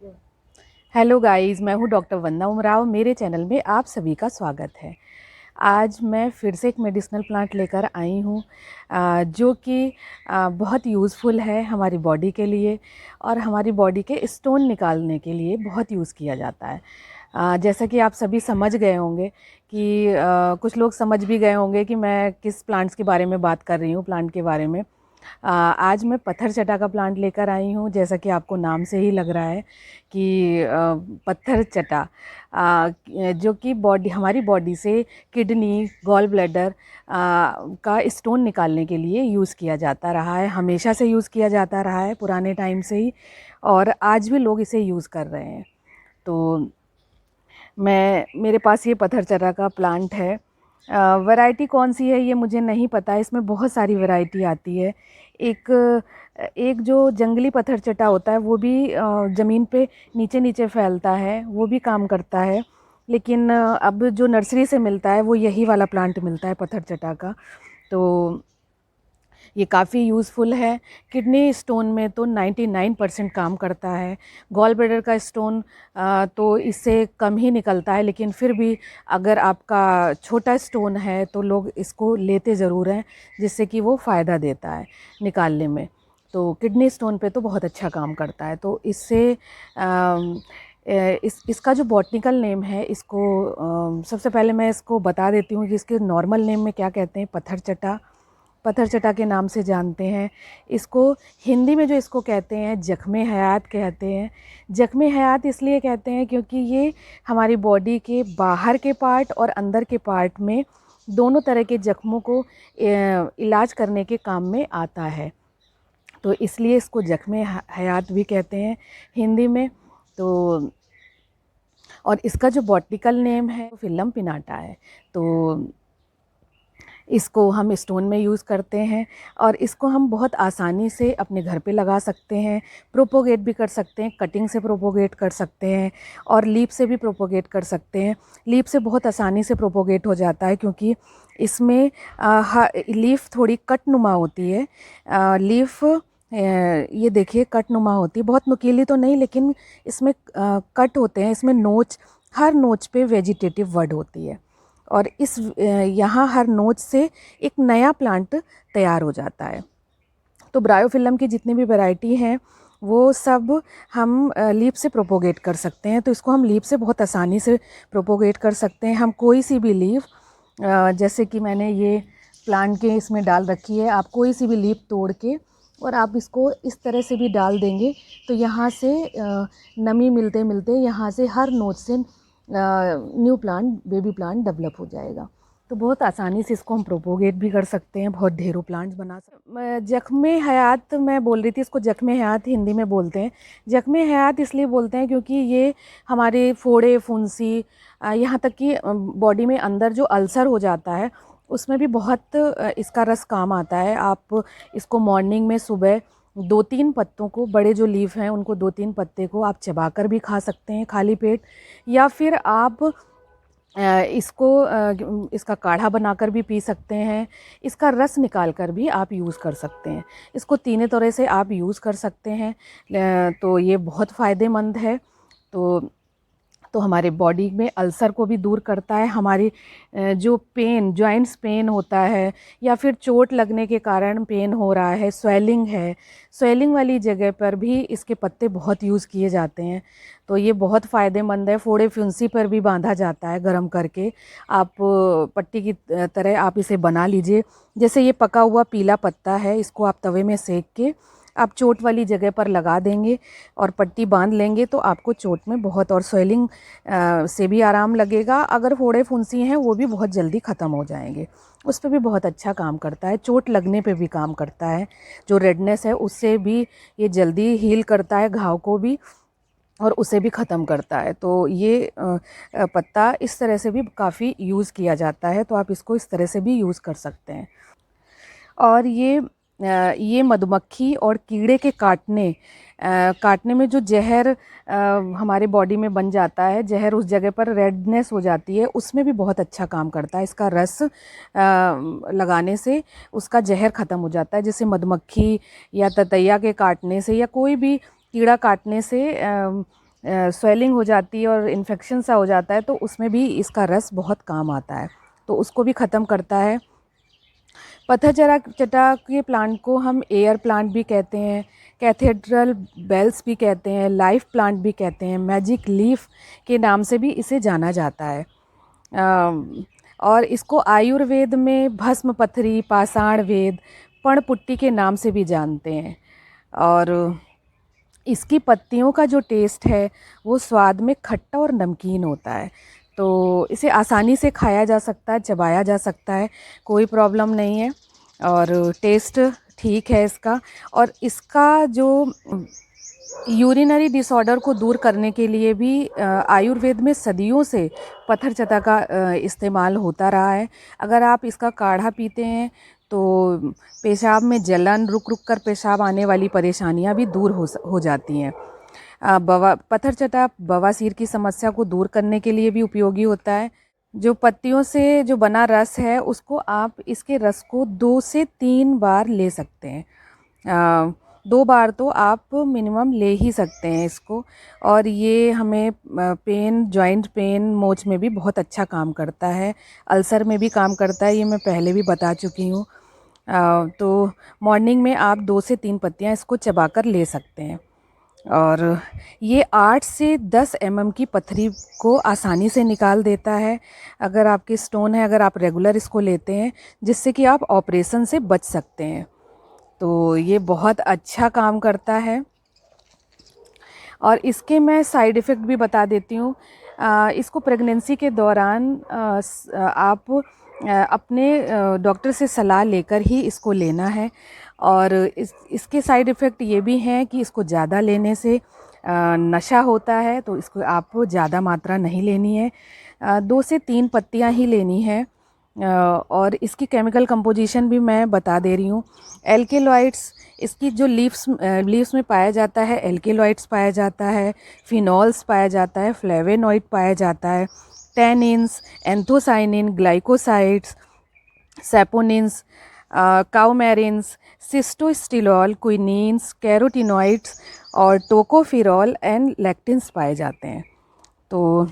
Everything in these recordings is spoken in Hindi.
हेलो गाइस, मैं हूँ डॉक्टर वंदना उमराव। मेरे चैनल में आप सभी का स्वागत है। आज मैं फिर से एक मेडिसिनल प्लांट लेकर आई हूँ जो कि बहुत यूज़फुल है हमारी बॉडी के लिए और हमारी बॉडी के स्टोन निकालने के लिए बहुत यूज़ किया जाता है। जैसा कि आप सभी समझ गए होंगे कि कुछ लोग समझ भी गए होंगे कि मैं किस प्लांट्स के बारे में बात कर रही हूँ, प्लांट के बारे में। आज मैं पत्थर चटा का प्लांट लेकर आई हूँ। जैसा कि आपको नाम से ही लग रहा है कि पत्थर चटा जो कि बॉडी हमारी बॉडी से किडनी, गॉल ब्लैडर का स्टोन निकालने के लिए यूज़ किया जाता रहा है। हमेशा से यूज़ किया जाता रहा है, पुराने टाइम से ही, और आज भी लोग इसे यूज़ कर रहे हैं। तो मेरे पास ये पत्थर चटा का प्लांट है। वैरायटी कौन सी है ये मुझे नहीं पता, इसमें बहुत सारी वैरायटी आती है। एक एक जो जंगली पत्थर चटा होता है वो भी ज़मीन पे नीचे नीचे फैलता है, वो भी काम करता है। लेकिन अब जो नर्सरी से मिलता है वो यही वाला प्लांट मिलता है पत्थर चटा का। तो ये काफ़ी यूज़फुल है। किडनी स्टोन में तो 99% काम करता है। गॉल ब्लैडर का स्टोन तो इससे कम ही निकलता है, लेकिन फिर भी अगर आपका छोटा स्टोन है तो लोग इसको लेते ज़रूर हैं, जिससे कि वो फ़ायदा देता है निकालने में। तो किडनी स्टोन पे तो बहुत अच्छा काम करता है। तो इससे इसका जो बॉटनिकल नेम है, इसको सबसे पहले मैं इसको बता देती हूँ कि इसके नॉर्मल नेम में क्या कहते हैं। पत्थर चटा, पत्थर चटा के नाम से जानते हैं इसको। हिंदी में जो इसको कहते हैं जख्मे हयात कहते हैं। जख्मे हयात इसलिए कहते हैं क्योंकि ये हमारी बॉडी के बाहर के पार्ट और अंदर के पार्ट में दोनों तरह के जख्मों को इलाज करने के काम में आता है। तो इसलिए इसको जख्मे हयात भी कहते हैं हिंदी में। तो और इसका जो बॉटनिकल नेम है फिल्लम पिनाटा है। तो इसको हम स्टोन में यूज़ करते हैं और इसको हम बहुत आसानी से अपने घर पे लगा सकते हैं। प्रोपोगेट भी कर सकते हैं, कटिंग से प्रोपोगेट कर सकते हैं और लीफ से भी प्रोपोगेट कर सकते हैं। लीफ से बहुत आसानी से प्रोपोगेट हो जाता है क्योंकि इसमें लीफ थोड़ी कट नुमा होती है। लीफ ये देखिए कट नुमा होती है, बहुत नुकीली तो नहीं, लेकिन इसमें कट होते हैं। इसमें नोच, हर नोच पे वेजिटेटिव वर्ड होती है और इस यहाँ हर नोच से एक नया प्लांट तैयार हो जाता है। तो ब्रायोफिल्म की जितनी भी वैरायटी हैं वो सब हम लीफ से प्रोपोगेट कर सकते हैं। तो इसको हम लीफ से बहुत आसानी से प्रोपोगेट कर सकते हैं। हम कोई सी भी लीफ, जैसे कि मैंने ये प्लांट के इसमें डाल रखी है, आप कोई सी भी लीफ तोड़ के और आप इसको इस तरह से भी डाल देंगे तो यहाँ से नमी मिलते मिलते यहाँ से हर नोच से new plant, baby plant develop हो जाएगा। तो बहुत आसानी से इसको हम प्रोपोगेट भी कर सकते हैं, बहुत ढेरों प्लांट्स बना सकते हैं। जख्मे हयात मैं बोल रही थी, इसको जख्मे हयात हिंदी में बोलते हैं। जख्मे हयात इसलिए बोलते हैं क्योंकि ये हमारे फोड़े, फुंसी, यहाँ तक कि बॉडी में अंदर जो अल्सर हो जाता है उसमें भी बहुत इसका रस काम आता है। आप इसको मॉर्निंग में सुबह 2-3 पत्तों को, बड़े जो लीफ हैं उनको 2-3 पत्ते को आप चबाकर भी खा सकते हैं खाली पेट, या फिर आप इसको इसका काढ़ा बनाकर भी पी सकते हैं। इसका रस निकाल कर भी आप यूज़ कर सकते हैं। इसको तीनों तरह से आप यूज़ कर सकते हैं। तो ये बहुत फ़ायदेमंद है। तो हमारे बॉडी में अल्सर को भी दूर करता है। हमारी जो पेन, जॉइंट्स पेन होता है या फिर चोट लगने के कारण पेन हो रहा है, स्वेलिंग है, स्वेलिंग वाली जगह पर भी इसके पत्ते बहुत यूज़ किए जाते हैं। तो ये बहुत फ़ायदेमंद है। फोड़े फुंसी पर भी बांधा जाता है गरम करके। आप पट्टी की तरह आप इसे बना लीजिए। जैसे ये पका हुआ पीला पत्ता है, इसको आप तवे में सेक के आप चोट वाली जगह पर लगा देंगे और पट्टी बांध लेंगे तो आपको चोट में बहुत, और स्वेलिंग से भी आराम लगेगा। अगर फोड़े फुंसी हैं वो भी बहुत जल्दी ख़त्म हो जाएंगे। उस पर भी बहुत अच्छा काम करता है। चोट लगने पे भी काम करता है। जो रेडनेस है उससे भी ये जल्दी हील करता है, घाव को भी, और उसे भी ख़त्म करता है। तो ये पत्ता इस तरह से भी काफ़ी यूज़ किया जाता है। तो आप इसको इस तरह से भी यूज़ कर सकते हैं। और ये मधुमक्खी और कीड़े के काटने में जो जहर हमारे बॉडी में बन जाता है, जहर उस जगह पर रेडनेस हो जाती है, उसमें भी बहुत अच्छा काम करता है। इसका रस लगाने से उसका जहर ख़त्म हो जाता है। जैसे मधुमक्खी या ततैया के काटने से या कोई भी कीड़ा काटने से स्वेलिंग हो जाती है और इन्फेक्शन सा हो जाता है, तो उसमें भी इसका रस बहुत काम आता है, तो उसको भी ख़त्म करता है। पत्थर चटा के प्लांट को हम एयर प्लांट भी कहते हैं, कैथेड्रल बेल्स भी कहते हैं, लाइफ प्लांट भी कहते हैं, मैजिक लीफ के नाम से भी इसे जाना जाता है। और इसको आयुर्वेद में भस्म पथरी, पाषाण वेद, पर्णपुट्टी के नाम से भी जानते हैं। और इसकी पत्तियों का जो टेस्ट है वो स्वाद में खट्टा और नमकीन होता है, तो इसे आसानी से खाया जा सकता है, चबाया जा सकता है, कोई प्रॉब्लम नहीं है और टेस्ट ठीक है इसका। और इसका जो यूरिनरी डिसऑर्डर को दूर करने के लिए भी आयुर्वेद में सदियों से पत्थर चटा का इस्तेमाल होता रहा है। अगर आप इसका काढ़ा पीते हैं तो पेशाब में जलन, रुक रुक कर पेशाब आने वाली परेशानियां भी दूर हो जाती हैं। पत्थर चटा बवासीर की समस्या को दूर करने के लिए भी उपयोगी होता है। जो पत्तियों से जो बना रस है उसको आप इसके रस को 2 से 3 बार ले सकते हैं। 2 बार तो आप मिनिमम ले ही सकते हैं इसको। और ये हमें पेन, जॉइंट पेन, मोच में भी बहुत अच्छा काम करता है, अल्सर में भी काम करता है, ये मैं पहले भी बता चुकी हूँ। तो मॉर्निंग में आप 2 से 3 पत्तियाँ इसको चबाकर ले सकते हैं। और ये 8 से 10 mm की पथरी को आसानी से निकाल देता है अगर आपके स्टोन है, अगर आप रेगुलर इसको लेते हैं, जिससे कि आप ऑपरेशन से बच सकते हैं। तो ये बहुत अच्छा काम करता है। और इसके मैं साइड इफ़ेक्ट भी बता देती हूँ। इसको प्रेगनेंसी के दौरान आप अपने डॉक्टर से सलाह लेकर ही इसको लेना है। और इसके साइड इफ़ेक्ट ये भी हैं कि इसको ज़्यादा लेने से नशा होता है, तो इसको आप ज़्यादा मात्रा नहीं लेनी है, 2 से 3 पत्तियाँ ही लेनी है। और इसकी केमिकल कंपोजिशन भी मैं बता दे रही हूँ। एल्केलॉइड्स, इसकी जो लीव्स में पाया जाता है, एल्केलॉइड्स पाया जाता है, फिनॉल्स पाया जाता है, फ्लेवेनॉइड पाया जाता है, tannins, anthocyanin, glycosides, saponins, coumarins, sitosterol, quinines, carotenoids और टोकोफिरॉल एंड लैक्टिन्स पाए जाते हैं। तो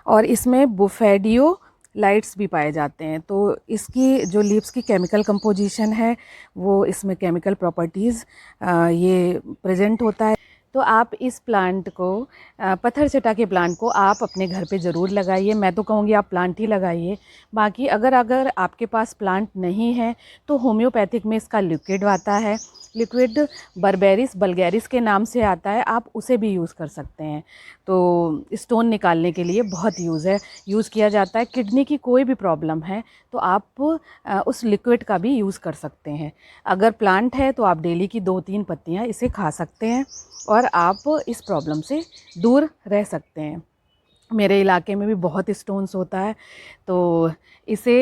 और इसमें बुफेडियो लाइट्स भी पाए जाते हैं। तो इसकी जो लीव्स की केमिकल कंपोजिशन है वो इसमें केमिकल प्रॉपर्टीज़ ये प्रेजेंट होता है। तो आप इस प्लांट को, पत्थर चटा के प्लांट को आप अपने घर पे ज़रूर लगाइए। मैं तो कहूँगी आप प्लांट ही लगाइए। बाकी अगर आपके पास प्लांट नहीं है तो होम्योपैथिक में इसका लिक्विड आता है, लिक्विड बर्बेरिस वल्गैरिस के नाम से आता है, आप उसे भी यूज़ कर सकते हैं। तो स्टोन निकालने के लिए बहुत यूज़ किया जाता है। किडनी की कोई भी प्रॉब्लम है तो आप उस लिक्विड का भी यूज़ कर सकते हैं। अगर प्लांट है तो आप डेली की 2-3 पत्तियाँ इसे खा सकते हैं और आप इस प्रॉब्लम से दूर रह सकते हैं। मेरे इलाके में भी बहुत स्टोन्स होता है, तो इसे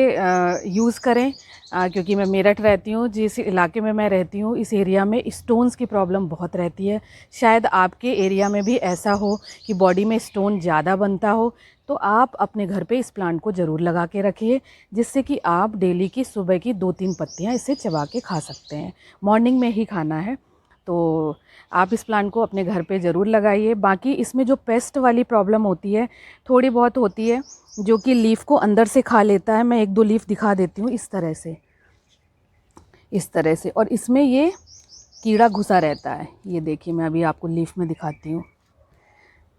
यूज़ करें। क्योंकि मैं मेरठ रहती हूँ, जिस इलाके में मैं रहती हूँ इस एरिया में स्टोन्स की प्रॉब्लम बहुत रहती है। शायद आपके एरिया में भी ऐसा हो कि बॉडी में स्टोन ज़्यादा बनता हो, तो आप अपने घर पे इस प्लांट को ज़रूर लगा के रखिए, जिससे कि आप डेली की सुबह की 2-3 पत्तियाँ इसे चबा के खा सकते हैं। मॉर्निंग में ही खाना है, तो आप इस प्लांट को अपने घर पे ज़रूर लगाइए। बाकी इसमें जो पेस्ट वाली प्रॉब्लम होती है, थोड़ी बहुत होती है, जो कि लीफ को अंदर से खा लेता है। मैं 1-2 लीफ दिखा देती हूँ इस तरह से। और इसमें ये कीड़ा घुसा रहता है, ये देखिए मैं अभी आपको लीफ में दिखाती हूँ।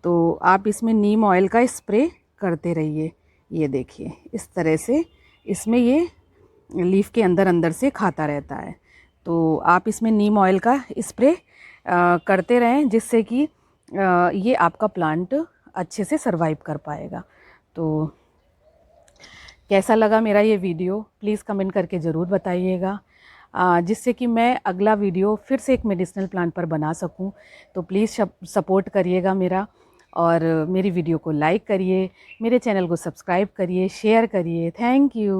तो आप इसमें नीम ऑयल का स्प्रे करते रहिए। ये देखिए इस तरह से इसमें ये लीफ के अंदर से खाता रहता है। तो आप इसमें नीम ऑयल का स्प्रे करते रहें, जिससे कि ये आपका प्लांट अच्छे से सर्वाइव कर पाएगा। तो कैसा लगा मेरा ये वीडियो प्लीज़ कमेंट करके ज़रूर बताइएगा, जिससे कि मैं अगला वीडियो फिर से एक मेडिसिनल प्लांट पर बना सकूं। तो प्लीज़ सपोर्ट करिएगा मेरा, और मेरी वीडियो को लाइक करिए, मेरे चैनल को सब्सक्राइब करिए, शेयर करिए। Thank you.